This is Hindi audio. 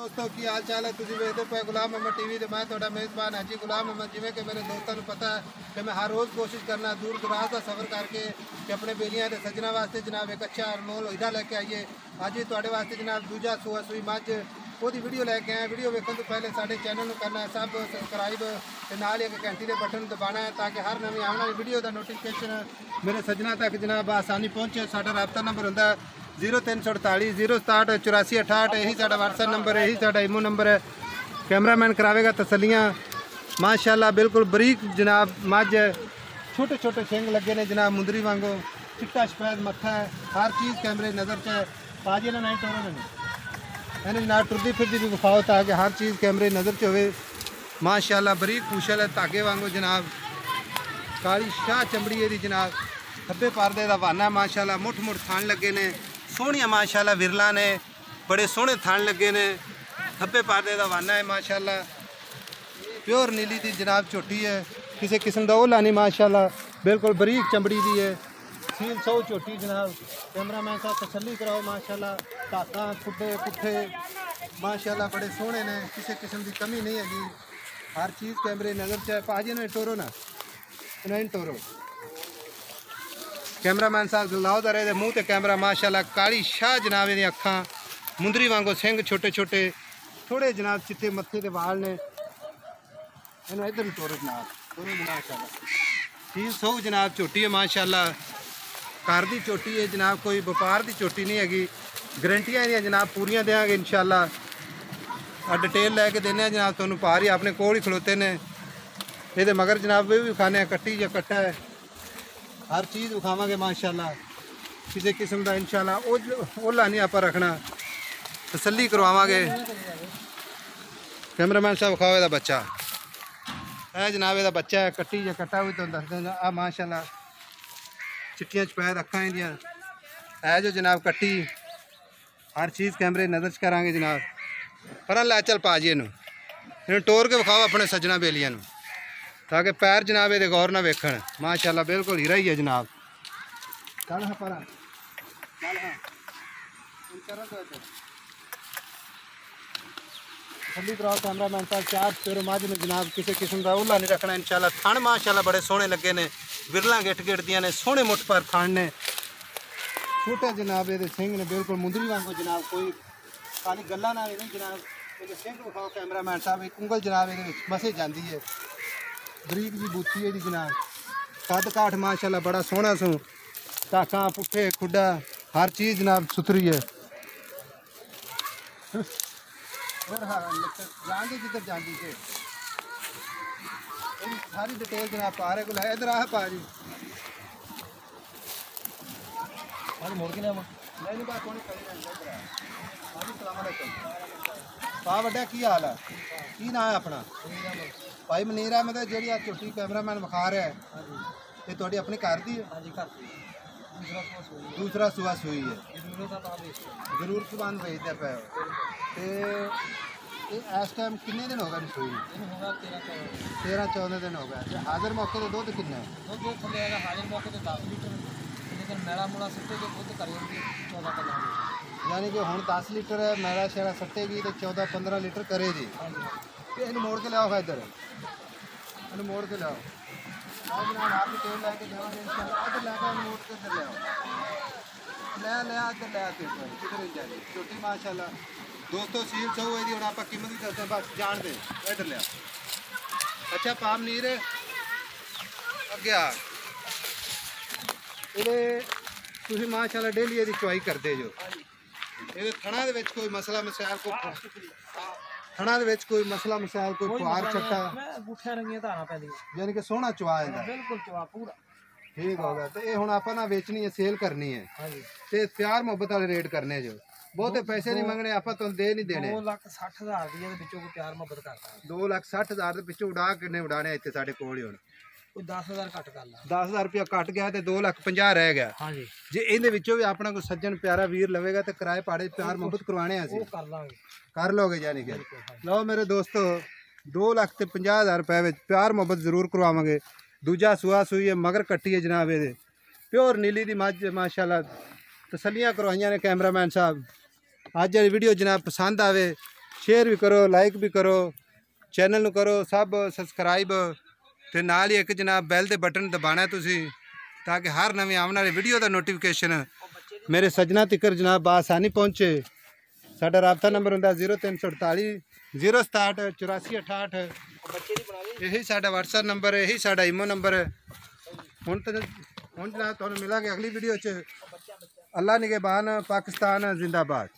दोस्तों की हाल चाल है तुझे वेखते पे गुलाम अहमद टीवी ते मैं थोड़ा मेज़बान हाजी गुलाम अहमद। जिमें कि मेरे दोस्तों को पता है कि मैं हर रोज़ कोशिश करना दूर दराज का सफ़र करके कि अपने बेलियां ते सज्जना वास्ते जनाब एक अच्छा अनमोल हीरा लैके आइए। अज भी तुहाडे वास्ते जनाब दूजा सूआ सूई मझ ਉਹਦੀ ਵੀਡੀਓ ਲੈ ਕੇ ਆਏ। ਵੀਡੀਓ ਵੇਖਣ ਤੋਂ ਪਹਿਲੇ ਸਾਡੇ ਚੈਨਲ ਨੂੰ ਕਰਨਾ ਹੈ ਸਬ ਸਬਸਕ੍ਰਾਈਬ ਤੇ ਨਾਲ ਹੀ ਇੱਕ ਘੰਟੀ ਦੇ ਬਟਨ ਨੂੰ ਦਬਾਉਣਾ ਹੈ ਤਾਂ ਕਿ ਹਰ ਨਵੀਂ ਆਉਣ ਵਾਲੀ ਵੀਡੀਓ ਦਾ ਨੋਟੀਫਿਕੇਸ਼ਨ ਮੇਰੇ ਸੱਜਣਾ ਤੱਕ ਜਨਾਬ ਆਸਾਨੀ ਪਹੁੰਚੇ। ਸਾਡਾ ਰਾਬਤਾ ਨੰਬਰ ਹੁੰਦਾ 0348 067 84 68। यही साडा व्हाट्सएप नंबर है, यही साडा इमो नंबर है। कैमरामैन करावेगा तसलियाँ माशाल्लाह बिल्कुल बरीक जनाब मझ है। छोटे छोटे सिंग लगे ने जनाब मुंदरी वांगो, चिट्टा सफेद मत्था है, हर चीज़ कैमरे नज़र च है। पाजी ना नहीं टोरो नहीं यानी जनाब टुरदी फिरदी भी विखाओ ताकि हर चीज़ कैमरे नज़र च होवे। माशाल्लाह बरीक पूछल है धागे वांगो जनाब, काली शाह चमड़ी है जनाब, खब्बे पारदे का वाना माशाल्लाह, मुठ मुठ थान लगे ने सोहनिया माशाल्लाह विरला ने, बड़े सोहने थान लगे ने, खब्बे पारदे का वाना है माशाल्लाह। प्योर नीली दी जनाब झोटी है, किसी किस्म का ओला नहीं माशाल्लाह, बिल्कुल बरीक चमड़ी दी है, सील सौ झोटी जनाब। कैमरामैन साहब तसल्ली कराओ माशाल्लाह, धागा खुडे पुट्ठे माशाल्लाह बड़े सोहने ने, किसी किस्म की कमी नहीं हैगी, हर चीज़ कैमरे नज़र च है। भाजी ने टोरो ना नहीं टोरो, कैमरामैन साहब लाओ दे रहे मुँह ते कैमरा माशाल्लाह। काली शाह जनाब दी अखां, मुंदरी वांगो सिंग छोटे छोटे, थोड़े जनाब चिट्टे मत्थे के वाल ने। इन्होंने इधर टोरो जनाब, टोरो माशाल्लाह। चीज़ सौ जनाब झोटी है माशाल्लाह, घर की झोटी है जनाब, कोई व्यापार की झोटी नहीं हैगी। गारंटियां इहदियां जनाब पूरियां देंगे इंशाल्लाह। डिटेल लैके देने जनाब तुहानूं, पार ही अपने कोल ही खलोते ने। ये मगर जनाब भी खाने कट्टी या कट्टा है, हर चीज़ विखावांगे माशाल्लाह, किसी किस्म का इंशाल्लाह ओला नहीं आप रखना, तसल्ली करवावांगे। कैमरामैन साहब विखाओ इहदा बच्चा है जनाब, इहदा बच्चा है, कट्टी या कट्टा भी तुहानूं दस देंगे। आ माशाल्लाह चिट्टियां सफेद अखां इहदियां है जो जनाब, कट्टी हर चीज़ कैमरे नज़र च करांगे जनाब। पर लै चल पाजी इन्हूं टोर के विखाओ अपने सज्जना बेलियां नूं ताकि पैर जनाब ये गौर ना वेखण। माशाल्लाह बिल्कुल हीरा ही है जनाब। चल हाँ पर चल हाँ ठंडी कराओ कैमरामैन साहब। चार पेरो मझ में जनाब किसी किस्म का ओला नहीं रखना इंशाल्लाह। थण माशाल्लाह बड़े सोहने लगे ने, विरला गिट गिट दियां ने, सोहने मुठ पर थण ने, छोटे जनाब ये सिंह ने बिल्कुल मुंदरी वांगो जनाब, कोई खाली गल्ला ना नहीं जनाब। ये सिंह विखाओ कैमरामैन साहब, एक उंगल जनाब ये मसे जाती है, बरीक जी बूथी है जी जनाब। कद काठ माशाल्लाह बड़ा सोहना सू, टाका पुट्ठे खुडा हर चीज़ जनाब सुथरी है। जाती जिधर जाती है सारी डिटेल जनाब पा रहे को है। इधर आ पा जी मोड़ के नहीं बात कौन पा वड्डा की हाल है, की ना है अपना भाई मनीर अहमद है। जी झोटी कैमरामैन विखा रहा है ये थोड़ी अपनी घर दी है, दूसरा सूआ सूई है, जरूरत बंद भेजते पे। इस टाइम किन्ने दिन हो गए सूई? 13-14 दिन हो गए। हाजिर मौके तो दुध किन्ना है? हाजिर मौके तो 10 लीटर, लेकिन मैला मूला सट्टे जो दुध कर 14-15, यानी कि हुण 10 लीटर है, मैला शैला सट्टेगी तो 14-15 लीटर करेगी। इन मोड़ के लाओ, इधर इन मोड़ के लाओ, आप भी तेल लैके जाओगे इधर लैके मोड़ के इधर ले आओ, ले इधर ले आते किधर जाए छोटी माशाल्लाह। दोस्तों सील सौ है हम आप कीमत भी करते हैं, बस जान दें इधर ले। अच्छा पाम नीर अगे आ ये माशाल्लाह डेली ये चुवाई करते जो। ये थणा दे कोई मसला मसायल को थणा दे कोई मसला मसायल कोई पुआर छट्टा यानी कि सोहना चुआ बिल्कुल चुआ पूरा ठीक हो गया। तो ये हुण आपां ना वेचनी है, सेल करनी है ते प्यार मुहब्बत वाले रेट करने जो, बहुते पैसे नहीं मंगने, आप तो दे नहीं देने। 2,60,000 प्यार मुहब्बत करता 2,60,000 पिछों उड़ा किन्ने उड़ाने इतने साढ़े कोल ही हुण कोई 10,000 घट कर ला, 10,000 रुपया घट गया तो 2,50,000 रह गया। हाँ जी जे इहदे विचों भी अपना कोई सज्जन प्यारा वीर लवेगा तो किराए पाड़े प्यार मुहब्बत करवाने असीं कर लांगे, कर लोगे यानी कि। लो मेरे दोस्तों 2,50,000 रुपए में प्यार मुहब्बत जरूर करवावांगे। दूजा सूआ सूई है, मगर कट्टी है जनाब, ये प्योर नीली दी मझ माशाल्लाह। तसलियां करवाइयां ने कैमरामैन साहब। अज वाली वीडियो जनाब पसंद आवे शेयर भी करो, लाइक भी करो, चैनल नूं करो सब सबसक्राइब, ते नाल ही एक जनाब बैल दे बटन दबाना तुसी, ताकि हर नवी आने वाली वीडियो का नोटिफिकेशन मेरे सजना तिकर जनाब बासानी पहुँचे। साडा राबता नंबर हुंदा 0348 067 84 68। यही साडा व्हाट्सएप नंबर, यही साडा ईमो नंबर। हुण जनाब तुहानूं मिलांगे अगली वीडियो च। अल्लाह निगहबान, पाकिस्तान जिंदाबाद।